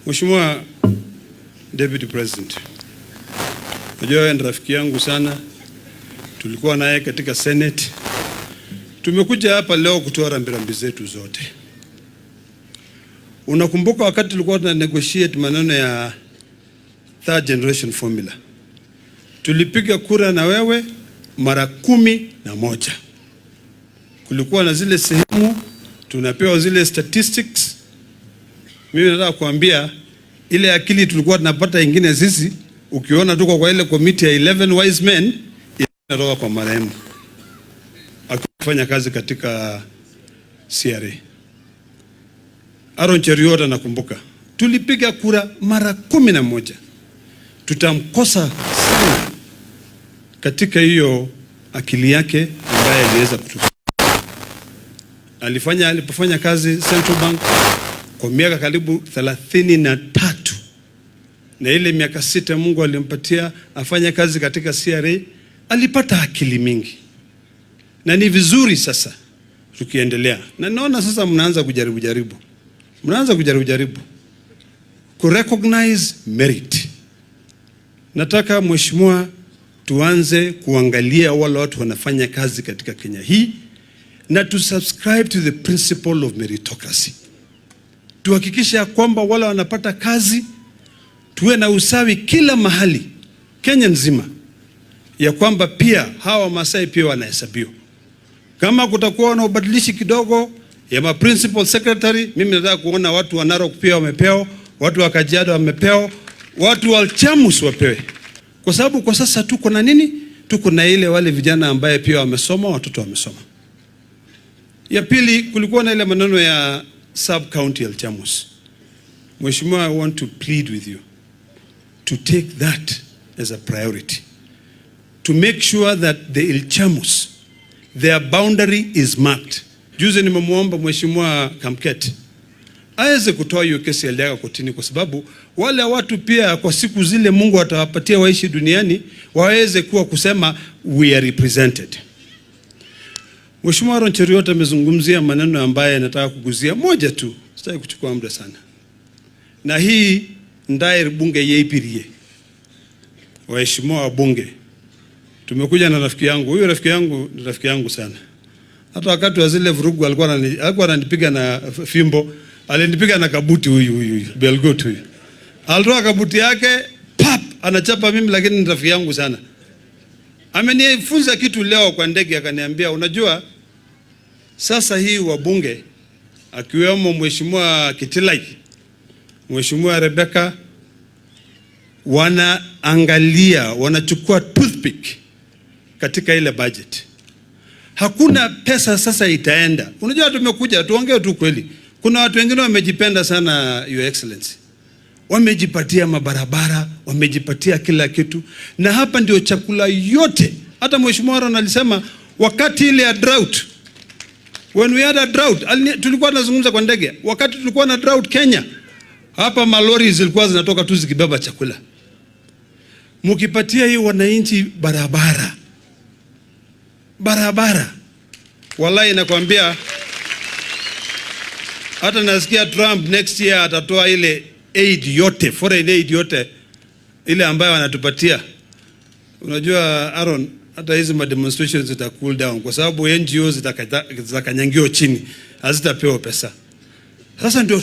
Mheshimiwa Deputy President, unajua wewe ni rafiki yangu sana, tulikuwa naye katika Senate. Tumekuja hapa leo kutoa rambirambi zetu zote. Unakumbuka wakati tulikuwa tuna negotiate maneno ya third generation formula, tulipiga kura na wewe mara 11. Kulikuwa na zile sehemu tunapewa zile statistics. Mimi nataka kuambia ile akili tulikuwa tunapata ingine sisi, ukiona tuko kwa ile committee ya 11 wise men, inatoka kwa marehemu akifanya kazi katika CRA. Aaron Cheruiyot nakumbuka tulipiga kura mara 11. Tutamkosa sana katika hiyo akili yake ambaye aliweza kutupa. Alipofanya kazi Central Bank kwa miaka karibu 33, na ile miaka 6 Mungu alimpatia afanye kazi katika CRA, alipata akili mingi. Na ni vizuri sasa tukiendelea, na naona sasa mnaanza kujaribu ku recognize merit. Nataka mheshimiwa, tuanze kuangalia wale watu wanafanya kazi katika Kenya hii na to subscribe to the principle of meritocracy. Tuhakikisha kwamba wale wanapata kazi, tuwe na usawi kila mahali Kenya nzima, ya kwamba pia hawa Masai pia wanahesabiwa. Kama kutakuwa na ubadilishi kidogo ya ma principal secretary, mimi nataka kuona watu wa Narok pia wamepewa, watu wa Kajiado wamepewa, watu wa Chamus wapewe. Kwa sababu kwa sasa tuko na nini? Tuko na ile wale vijana ambaye pia wamesoma, watoto wamesoma. Ya pili, kulikuwa na ile maneno ya sub county ya Chamus. Mheshimiwa, I want to plead with you to take that as a priority, to make sure that the Ilchamus, their boundary is marked. Juzi nimemuomba Mheshimiwa Kamket aweze kutoa hiyo kesi ya kotini, kwa sababu wale watu pia kwa siku zile Mungu atawapatia waishi duniani waweze kuwa kusema we are represented. Mheshimiwa Aaron Cheruiyot amezungumzia maneno ambaye nataka kuguzia moja tu, sitaki kuchukua muda sana. Na hii ndaye bunge yeipirie. Waheshimiwa wabunge, tumekuja na rafiki yangu. Huyu rafiki yangu ni rafiki yangu sana. Hata wakati wa zile vurugu alikuwa ananipiga na fimbo, alinipiga na kabuti huyu Belgot huyu. Alitoa kabuti yake, pap, anachapa mimi, lakini ni rafiki yangu sana. Amenifunza kitu leo kwa ndege, akaniambia unajua sasa hii wabunge akiwemo Mheshimiwa Kitilai, Mheshimiwa Rebecca, wanaangalia, wanachukua toothpick katika ile budget. Hakuna pesa sasa itaenda. Unajua tumekuja tuongee tu kweli. Kuna watu wengine wamejipenda sana, Your Excellency. Wamejipatia mabarabara, wamejipatia kila kitu. Na hapa ndio chakula yote. Hata Mheshimiwa Aaron alisema wakati ile ya drought, when we had a drought, tulikuwa tunazungumza kwa ndege. Wakati tulikuwa na drought Kenya, hapa malori zilikuwa zinatoka tu zikibeba chakula. Mkipatia hii wananchi barabara, wallahi nakwambia, hata nasikia Trump next year atatoa ile aid yote, foreign aid yote ile ambayo wanatupatia. Unajua Aaron, hata hizi demonstrations zita cool down kwa sababu NGOs zitakanyangio chini, hazitapewa pesa. Sasa ndio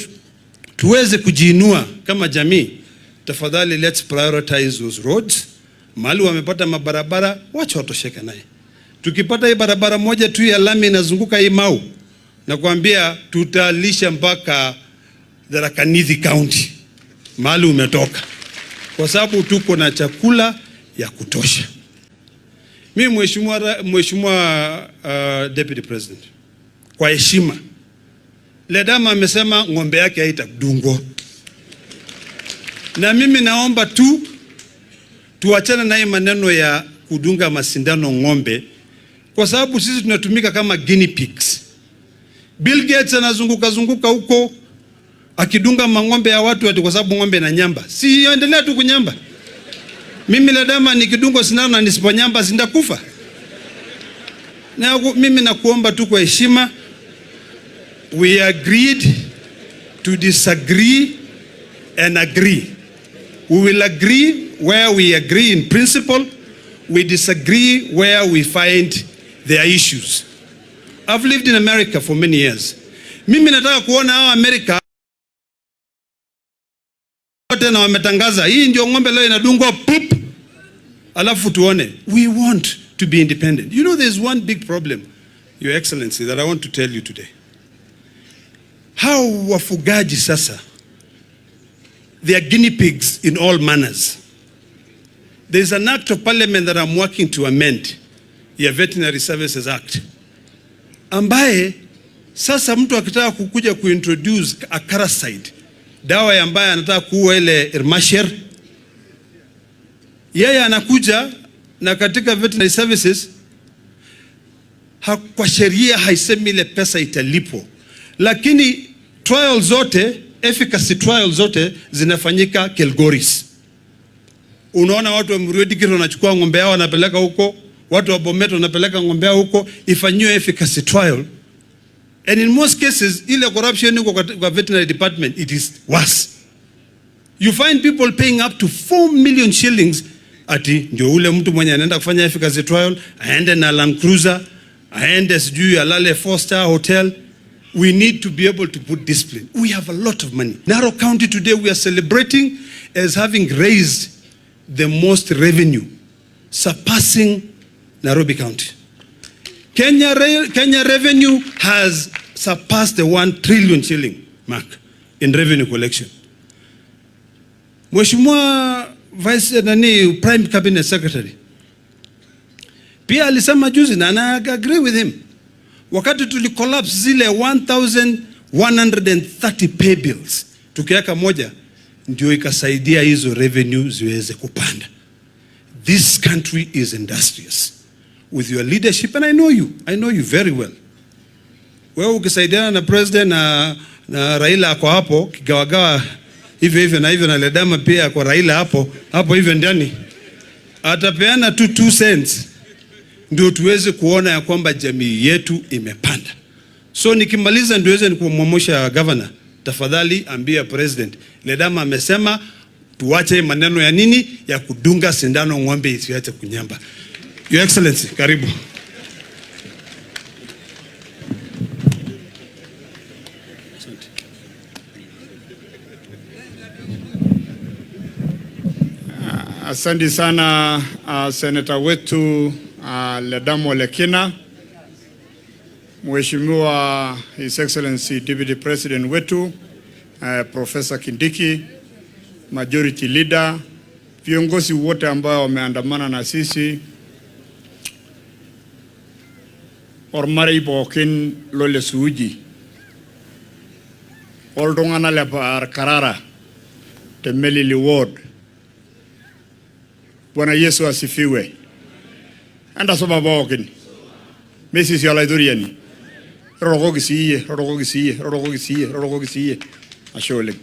tuweze kujiinua kama jamii. Tafadhali let's prioritize those roads. Mahali wamepata mabarabara, wacha watosheke naye. Tukipata hii barabara moja tu ya lami inazunguka hii Mau, na kuambia tutalisha mpaka Tharaka Nithi County mahali umetoka, kwa sababu tuko na chakula ya kutosha. Mimi Mheshimiwa Deputy President, kwa heshima, Ledama amesema ng'ombe yake haitadungwa, na mimi naomba tuachane na hii maneno ya kudunga masindano ng'ombe, kwa sababu sisi tunatumika kama guinea pigs. Bill Gates anazunguka huko akidunga mang'ombe ya watu ati kwa sababu ng'ombe na nyamba. Si endelea tu kunyamba. Mimi Ledama nikidungo sindano na nisiponyamba sindakufa. Na mimi nakuomba tu kwa heshima, we agreed to disagree and agree. We will agree where we agree in principle. We disagree where we find there are issues. I've lived in America for many years. Mimi nataka kuona hao America wote na wametangaza hii ndio ng'ombe leo inadungwa pup, alafu tuone. We want to be independent. You know, there's one big problem, Your Excellency, that I want to tell you today. How wafugaji sasa, they are guinea pigs in all manners. There's an act of parliament that I'm working to amend, the Veterinary Services Act, ambaye sasa mtu akitaka kukuja kuintroduce a parasite, dawa ambaye anataka kuua ile Irmasher, yeye anakuja na katika Veterinary Services kwa sheria haisemi ile pesa italipo, lakini trial zote, efficacy trial zote zinafanyika Kilgoris. Unaona watu wa Muriodikiri wanachukua ng'ombe yao wanapeleka huko, watu wa Bomet wanapeleka ng'ombe yao huko, ifanyiwe efficacy trial. And in most cases, ile corruption iko kwa veterinary department, it is worse. You find people paying up to 4 million shillings ati ndio ule mtu mwenye anaenda kufanya efficacy trial, aende na Land Cruiser, aende sijui alale 4-star hotel. We need to be able to put discipline. We have a lot of money. Narok County today we are celebrating as having raised the most revenue, surpassing Nairobi County. Kenya revenue has surpassed the 1 trillion shilling mark in revenue collection. Mheshimiwa Prime Cabinet Secretary pia alisema juzi na I agree with him. Wakati tulicollapse zile 1130 pay bills, tukiweka moja ndio ikasaidia hizo revenue ziweze kupanda. This country is industrious. With your leadership, and I know you very well. Wewe ukisaidiana na president na Raila ako hapo kigawagawa hivyo na Ledama pia kwa Raila hapo hivyo ndani, atapeana tu 2 cents ndio tuweze kuona ya kwamba jamii yetu imepanda. So nikimaliza ndio niweze kumwomosha governor, tafadhali ambia president, Ledama amesema tuache maneno ya nini ya kudunga sindano ng'ombe isiache kunyamba. Your Excellency, karibu. Asante sana Senator wetu Ledama Ole Kina, Mheshimiwa His Excellency Deputy President wetu Professor Kindiki, Majority Leader, viongozi wote ambao wameandamana na sisi, ormari bokin lole suuji, oldongana lebar karara, Temeli Ward. Bwana Yesu asifiwe. Anda soba bokin. Mrs. Yalaiduriani. Rogogisiye. Ashole.